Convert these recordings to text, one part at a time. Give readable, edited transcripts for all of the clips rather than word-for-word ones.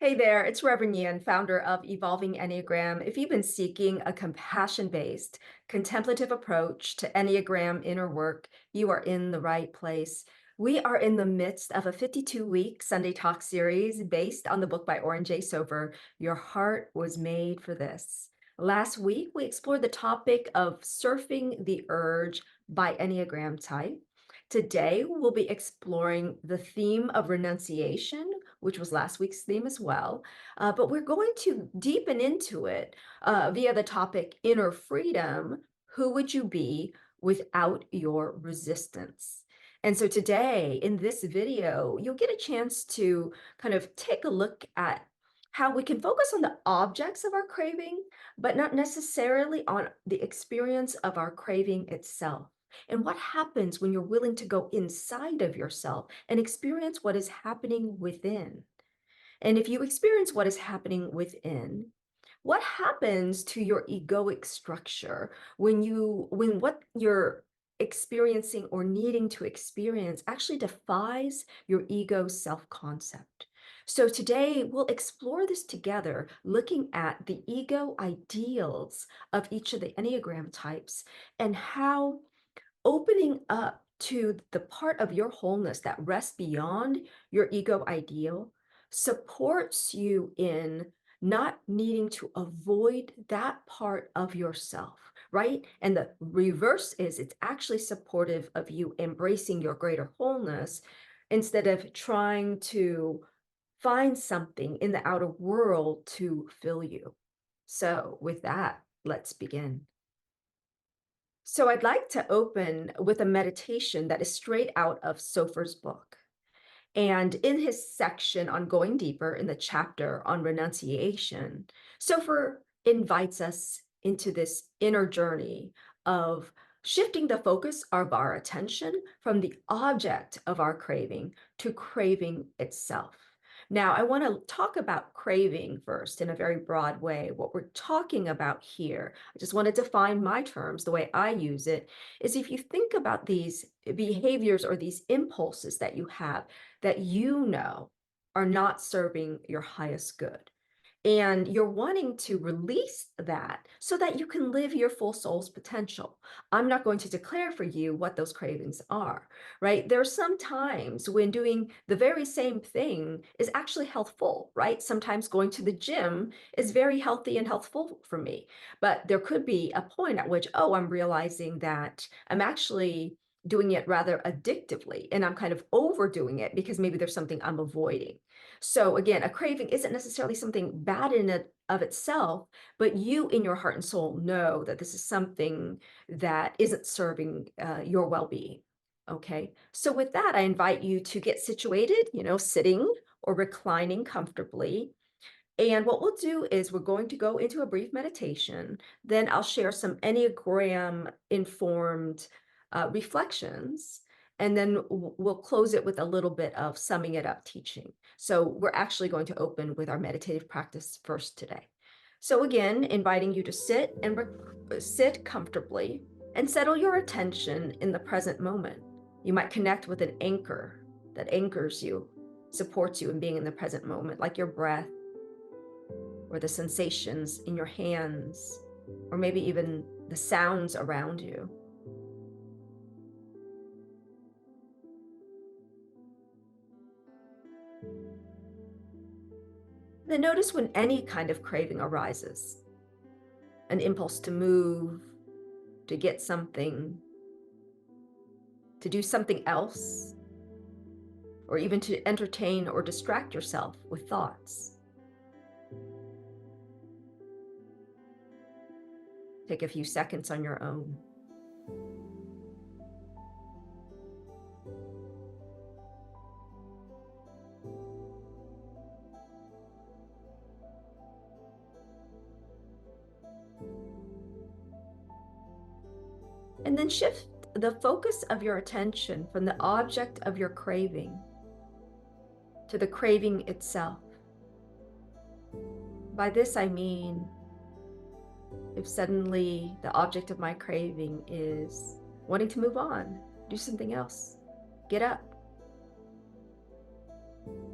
Hey there, it's Reverend Nhien, founder of Evolving Enneagram. If you've been seeking a compassion-based, contemplative approach to Enneagram inner work, you are in the right place. We are in the midst of a 52-week Sunday Talk series based on the book by Oren Sofer, Your Heart Was Made for This. Last week, we explored the topic of surfing the urge by Enneagram type. Today, we'll be exploring the theme of renunciation, which was last week's theme as well. But we're going to deepen into it via the topic inner freedom. Who would you be without your resistance? And so today in this video, you'll get a chance to kind of take a look at how we can focus on the objects of our craving, but not necessarily on the experience of our craving itself. And what happens when you're willing to go inside of yourself and experience what is happening within? And if you experience what is happening within, what happens to your egoic structure when what you're experiencing or needing to experience actually defies your ego self-concept? So today we'll explore this together, looking at the ego ideals of each of the Enneagram types and how opening up to the part of your wholeness that rests beyond your ego ideal supports you in not needing to avoid that part of yourself, right? And the reverse is it's actually supportive of you embracing your greater wholeness instead of trying to find something in the outer world to fill you. So with that, let's begin. So I'd like to open with a meditation that is straight out of Sofer's book. And in his section on going deeper in the chapter on renunciation, Sofer invites us into this inner journey of shifting the focus of our attention from the object of our craving to craving itself. Now, I want to talk about craving first in a very broad way. What we're talking about here, I just want to define my terms the way I use it, is if you think about these behaviors or these impulses that you have that you know are not serving your highest good. And you're wanting to release that so that you can live your full soul's potential. I'm not going to declare for you what those cravings are, right? There are some times when doing the very same thing is actually healthful, right? Sometimes going to the gym is very healthy and healthful for me. But there could be a point at which, oh, I'm realizing that I'm actually doing it rather addictively and I'm kind of overdoing it because maybe there's something I'm avoiding. So again, a craving isn't necessarily something bad in it of itself, but you in your heart and soul know that this is something that isn't serving your well-being. Okay, so with that, I invite you to get situated, sitting or reclining comfortably. And what we'll do is we're going to go into a brief meditation. Then I'll share some Enneagram informed reflections. And then we'll close it with a little bit of summing it up teaching. So we're actually going to open with our meditative practice first today. So again, inviting you to sit and sit comfortably and settle your attention in the present moment. You might connect with an anchor that anchors you, supports you in being in the present moment, like your breath or the sensations in your hands, or maybe even the sounds around you. Then notice when any kind of craving arises, an impulse to move, to get something, to do something else, or even to entertain or distract yourself with thoughts. Take a few seconds on your own. And then shift the focus of your attention from the object of your craving to the craving itself. By this I mean, if suddenly the object of my craving is wanting to move on, do something else, get up.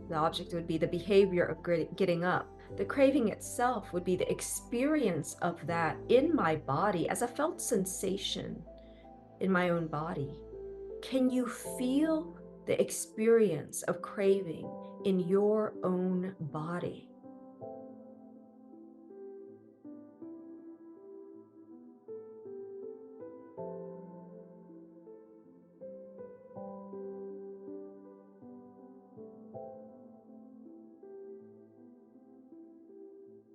The object would be the behavior of getting up. The craving itself would be the experience of that in my body as a felt sensation in my own body. Can you feel the experience of craving in your own body?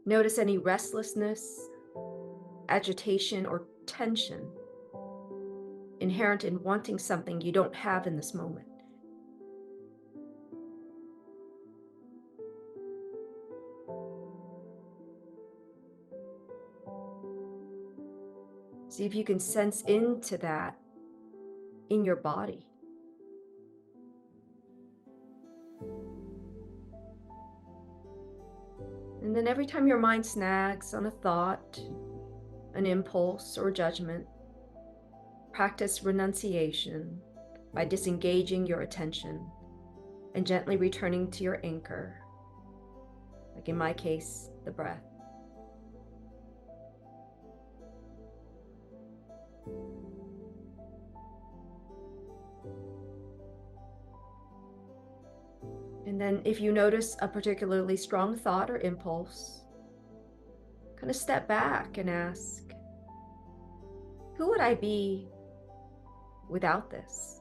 Notice any restlessness, agitation, or tension inherent in wanting something you don't have in this moment. See if you can sense into that in your body. And then every time your mind snags on a thought, an impulse, or a judgment, practice renunciation by disengaging your attention and gently returning to your anchor, like in my case, the breath. And then if you notice a particularly strong thought or impulse, kind of step back and ask, who would I be without this?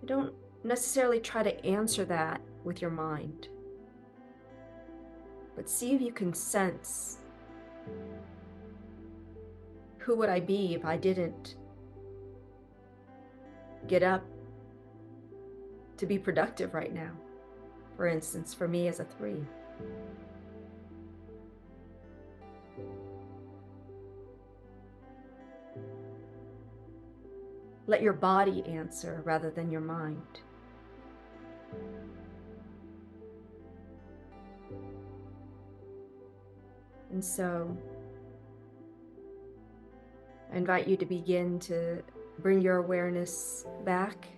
You don't necessarily try to answer that with your mind, but see if you can sense, who would I be if I didn't get up to be productive right now? For instance, for me as a 3. Let your body answer rather than your mind. And so I invite you to begin to bring your awareness back.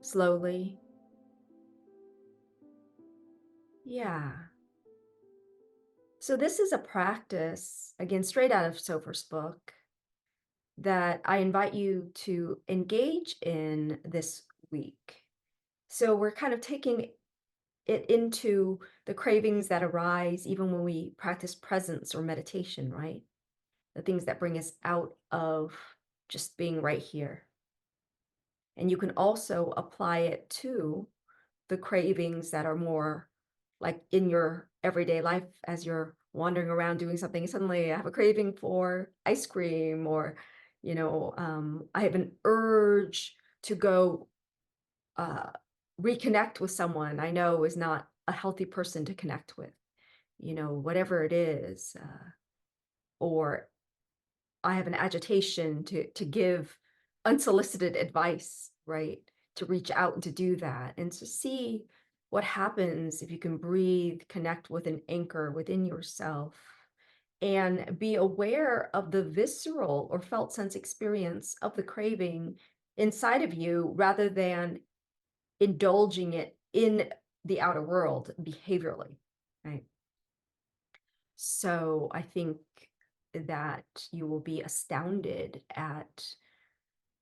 Slowly. Yeah. So this is a practice, again, straight out of Sofer's book, that I invite you to engage in this week. So we're kind of taking it into the cravings that arise even when we practice presence or meditation, right? The things that bring us out of just being right here. And you can also apply it to the cravings that are more like in your everyday life as you're wandering around doing something. Suddenly I have a craving for ice cream, or, I have an urge to go reconnect with someone I know is not a healthy person to connect with, whatever it is. Or I have an agitation to give unsolicited advice, right? To reach out and to do that and to see what happens if you can breathe, connect with an anchor within yourself, and be aware of the visceral or felt sense experience of the craving inside of you rather than indulging it in the outer world behaviorally, right? So I think that you will be astounded at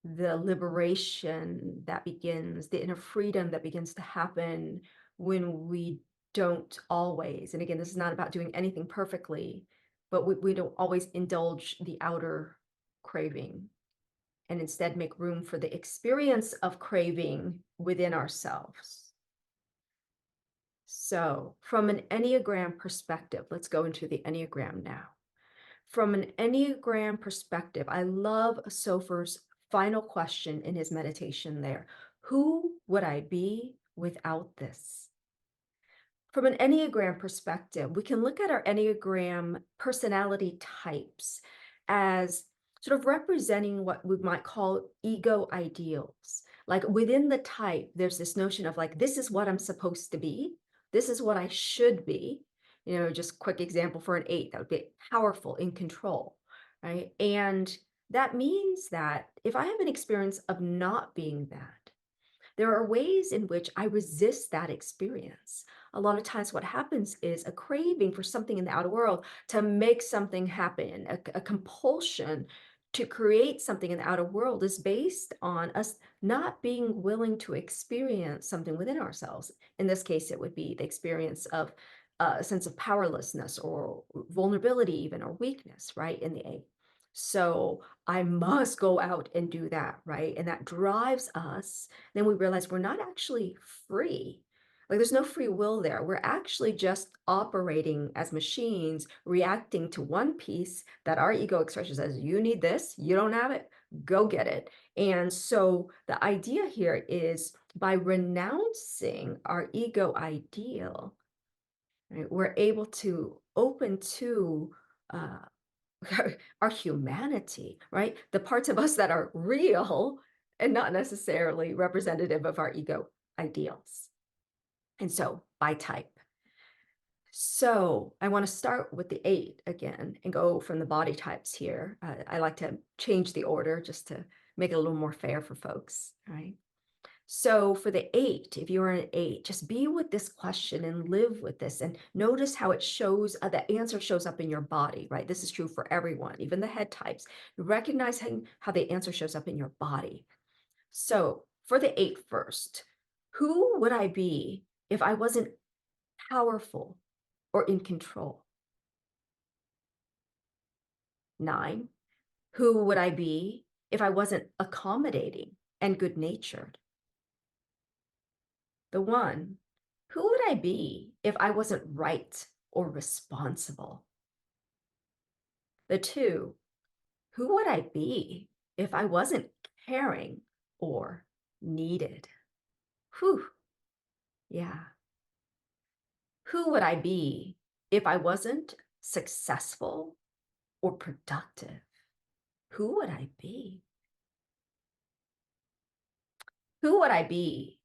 the liberation that begins, the inner freedom that begins to happen when we don't always, and again, this is not about doing anything perfectly, but we don't always indulge the outer craving and instead make room for the experience of craving within ourselves. So from an Enneagram perspective, let's go into the Enneagram now. From an Enneagram perspective, I love Sofer's final question in his meditation there. Who would I be without this? From an Enneagram perspective, we can look at our Enneagram personality types as sort of representing what we might call ego ideals. Like within the type, there's this notion of like, this is what I'm supposed to be, This is what I should be. Just quick example for an 8, that would be powerful, in control, right? And that means that if I have an experience of not being that, there are ways in which I resist that experience. A lot of times, what happens is a craving for something in the outer world to make something happen, a compulsion to create something in the outer world is based on us not being willing to experience something within ourselves. In this case, it would be the experience of a sense of powerlessness or vulnerability, even, or weakness, right? In the eight. So I must go out and do that, right? And that drives us. Then we realize we're not actually free. Like, there's no free will there. We're actually just operating as machines, reacting to one piece that our ego expression says, you need this, you don't have it, go get it. And so the idea here is, by renouncing our ego ideal, right, we're able to open to uh, our humanity, right? The parts of us that are real and not necessarily representative of our ego ideals. And so, by type. So I want to start with the 8 again and go from the body types here. I like to change the order just to make it a little more fair for folks, right? So for the 8, if you're an 8, just be with this question and live with this, and notice how it shows, the answer shows up in your body, right? This is true for everyone, even the head types. Recognizing how the answer shows up in your body. So for the 8 first, who would I be if I wasn't powerful or in control? 9, who would I be if I wasn't accommodating and good-natured? The 1, who would I be if I wasn't right or responsible? The 2, who would I be if I wasn't caring or needed? Whew, yeah. Who would I be if I wasn't successful or productive? Who would I be? Who would I be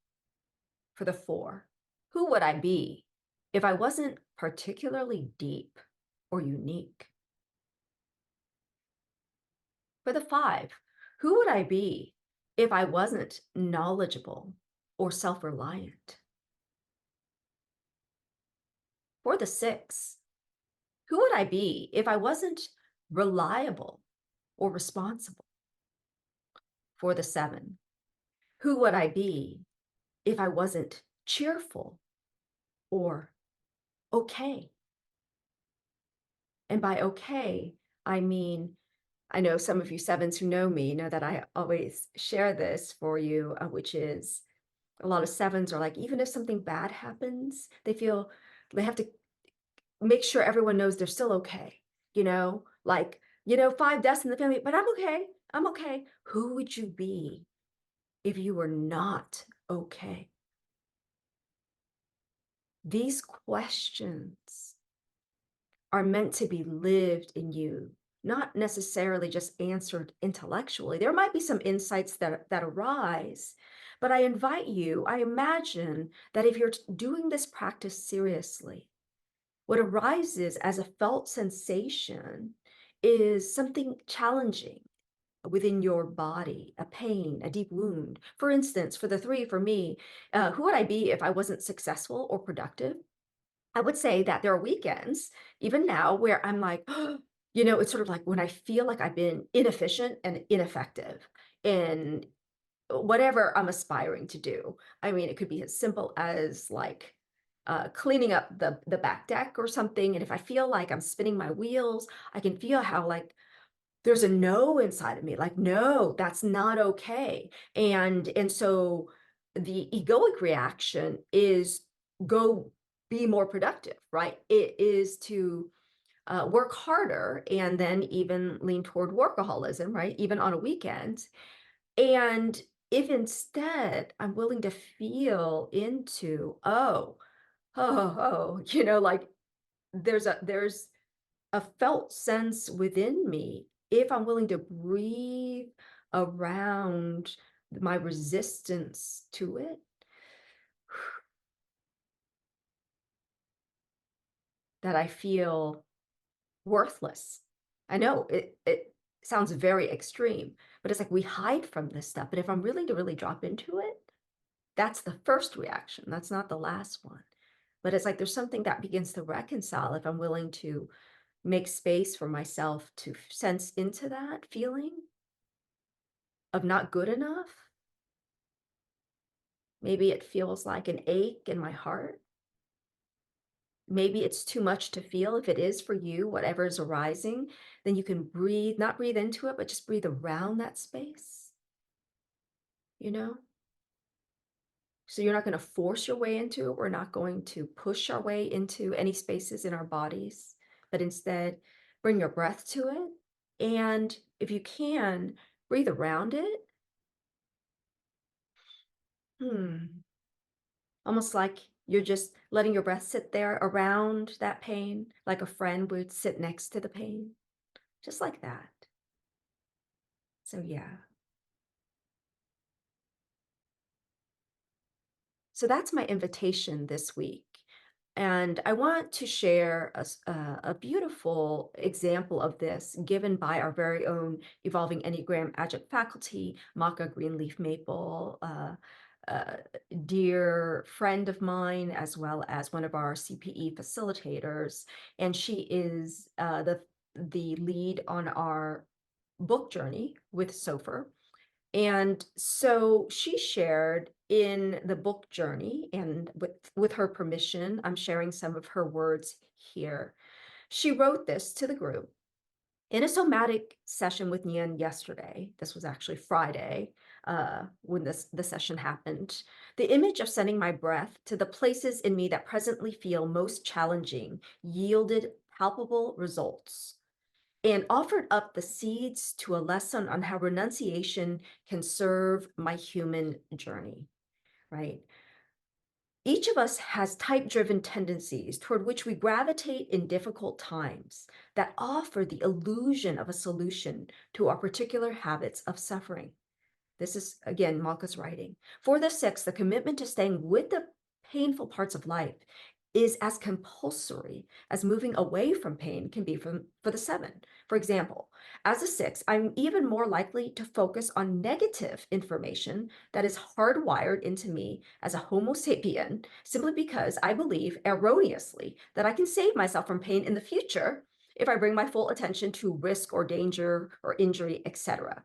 for the 4? Who would I be if I wasn't particularly deep or unique? For the 5, who would I be if I wasn't knowledgeable or self-reliant? For the 6, who would I be if I wasn't reliable or responsible? For the 7, who would I be if I wasn't cheerful or okay? And by okay, I mean, I know some of you 7s who know me know that I always share this for you, which is, a lot of 7s are like, even if something bad happens, they feel they have to make sure everyone knows they're still okay. Like, 5 deaths in the family, but I'm okay. I'm okay. Who would you be if you were not okay? These questions are meant to be lived in you, not necessarily just answered intellectually. There might be some insights that arise, but I invite you, I imagine that if you're doing this practice seriously, what arises as a felt sensation is something challenging within your body, a pain, a deep wound. For instance, for the 3, for me, who would I be if I wasn't successful or productive? I would say that there are weekends, even now, where I'm like, it's sort of like when I feel like I've been inefficient and ineffective in whatever I'm aspiring to do. I mean, it could be as simple as like cleaning up the back deck or something. And if I feel like I'm spinning my wheels, I can feel how, like, there's a no inside of me, like, no, that's not okay. And so the egoic reaction is, go be more productive, right? It is to work harder, and then even lean toward workaholism, right? Even on a weekend. And if instead I'm willing to feel into, like, there's a felt sense within me, if I'm willing to breathe around my resistance to it, that I feel worthless. I know it sounds very extreme, but it's like we hide from this stuff. But if I'm really to really drop into it, that's the first reaction. That's not the last one. But it's like there's something that begins to reconcile if I'm willing to make space for myself to sense into that feeling of not good enough. Maybe it feels like an ache in my heart. Maybe it's too much to feel. If it is for you, whatever is arising, then you can breathe, not breathe into it, but just breathe around that space, you know? So you're not going to force your way into it. We're not going to push our way into any spaces in our bodies, but instead bring your breath to it. And if you can, breathe around it. Almost like you're just letting your breath sit there around that pain, like a friend would sit next to the pain, just like that. So yeah. So that's my invitation this week. And I want to share a beautiful example of this given by our very own Evolving Enneagram Adjunct faculty, Macha Greenleaf-Maple, a dear friend of mine, as well as one of our CPE facilitators. And she is the lead on our book journey with Sofer. And so she shared in the book journey, and with her permission, I'm sharing some of her words here. She wrote this to the group in a somatic session with Nhien yesterday. This was actually Friday when the session happened. The image of sending my breath to the places in me that presently feel most challenging yielded palpable results and offered up the seeds to a lesson on how renunciation can serve my human journey, right? Each of us has type-driven tendencies toward which we gravitate in difficult times that offer the illusion of a solution to our particular habits of suffering. This is, again, Malka's writing. For the six, the commitment to staying with the painful parts of life is as compulsory as moving away from pain can be for the seven. For example, as a six, I'm even more likely to focus on negative information that is hardwired into me as a Homo sapien, simply because I believe erroneously that I can save myself from pain in the future if I bring my full attention to risk or danger or injury, etc.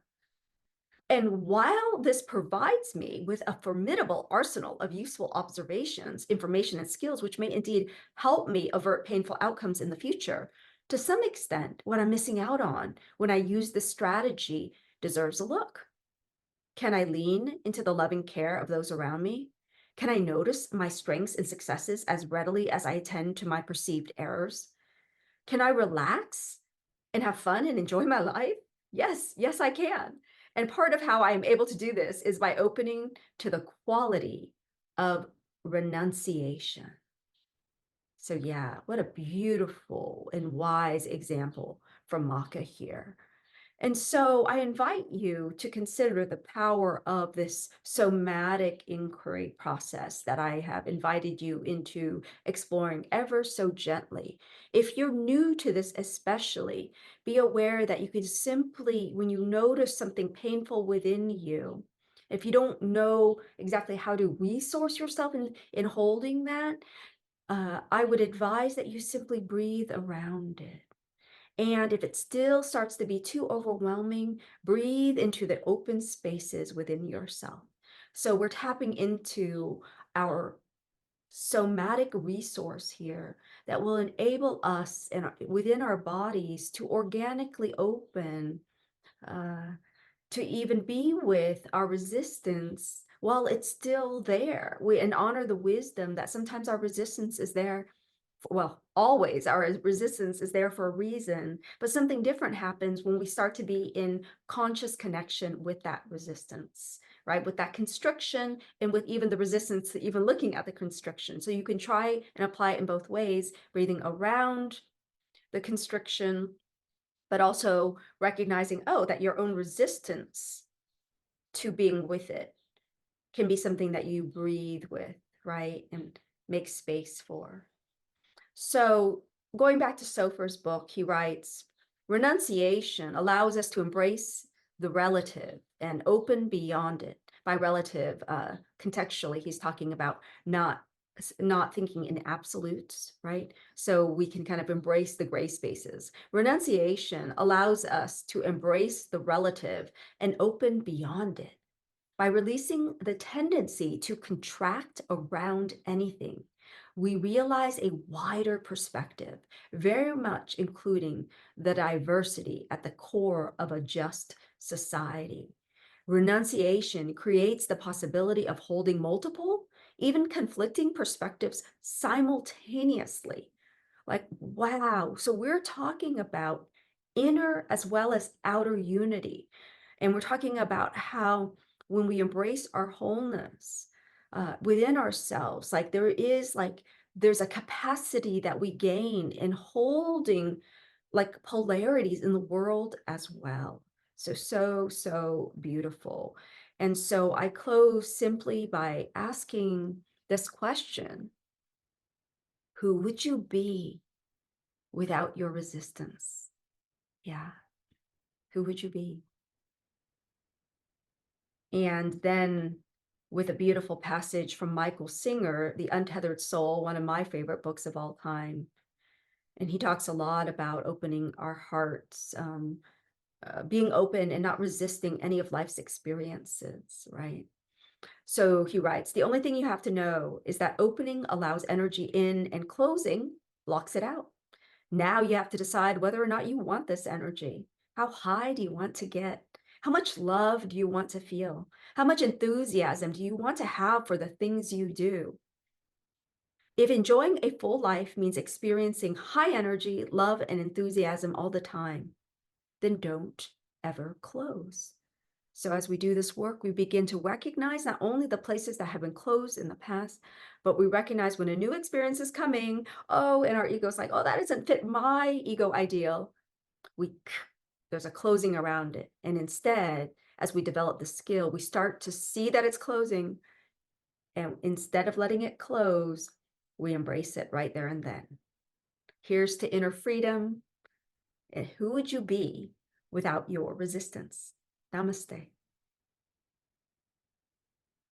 And while this provides me with a formidable arsenal of useful observations, information, and skills, which may indeed help me avert painful outcomes in the future, to some extent, what I'm missing out on when I use this strategy deserves a look. Can I lean into the loving care of those around me? Can I notice my strengths and successes as readily as I attend to my perceived errors? Can I relax and have fun and enjoy my life? Yes, yes, I can. And part of how I am able to do this is by opening to the quality of renunciation. So yeah, what a beautiful and wise example from Macha here. And so I invite you to consider the power of this somatic inquiry process that I have invited you into exploring ever so gently. If you're new to this especially, be aware that you can simply, when you notice something painful within you, if you don't know exactly how to resource yourself in holding that, I would advise that you simply breathe around it. And if it still starts to be too overwhelming, breathe into the open spaces within yourself. So we're tapping into our somatic resource here that will enable us and within our bodies to organically open, to even be with our resistance while it's still there. And honor the wisdom that sometimes our resistance is there, well, always our resistance is there for a reason, but something different happens when we start to be in conscious connection with that resistance, right? With that constriction and with even the resistance to even looking at the constriction. So you can try and apply it in both ways, breathing around the constriction, but also recognizing, oh, that your own resistance to being with it can be something that you breathe with, right? And make space for. So Going back to Sofer's book, he writes, renunciation allows us to embrace the relative and open beyond it. By relative, contextually, he's talking about not thinking in absolutes, right? So we can kind of embrace the gray spaces. Renunciation allows us to embrace the relative and open beyond it by releasing the tendency to contract around anything. We realize a wider perspective, very much including the diversity at the core of a just society. Renunciation creates the possibility of holding multiple, even conflicting perspectives simultaneously. Like, wow. So we're talking about inner as well as outer unity. And we're talking about how when we embrace our wholeness within ourselves, there's a capacity that we gain in holding like polarities in the world as well. So beautiful. And so I close simply by asking this question: who would you be without your resistance? Yeah, who would you be? And then with a beautiful passage from Michael Singer, The Untethered Soul, one of my favorite books of all time. And he talks a lot about opening our hearts, being open and not resisting any of life's experiences, right? So he writes, the only thing you have to know is that opening allows energy in and closing blocks it out. Now you have to decide whether or not you want this energy. How high do you want to get? How much love do you want to feel? How much enthusiasm do you want to have for the things you do? If enjoying a full life means experiencing high energy, love, and enthusiasm all the time, then don't ever close. So as we do this work, we begin to recognize not only the places that have been closed in the past, but we recognize when a new experience is coming, oh, and our ego's like, oh, that doesn't fit my ego ideal. There's a closing around it. And instead, as we develop the skill, we start to see that it's closing. And instead of letting it close, we embrace it right there and then. Here's to inner freedom. And who would you be without your resistance? Namaste.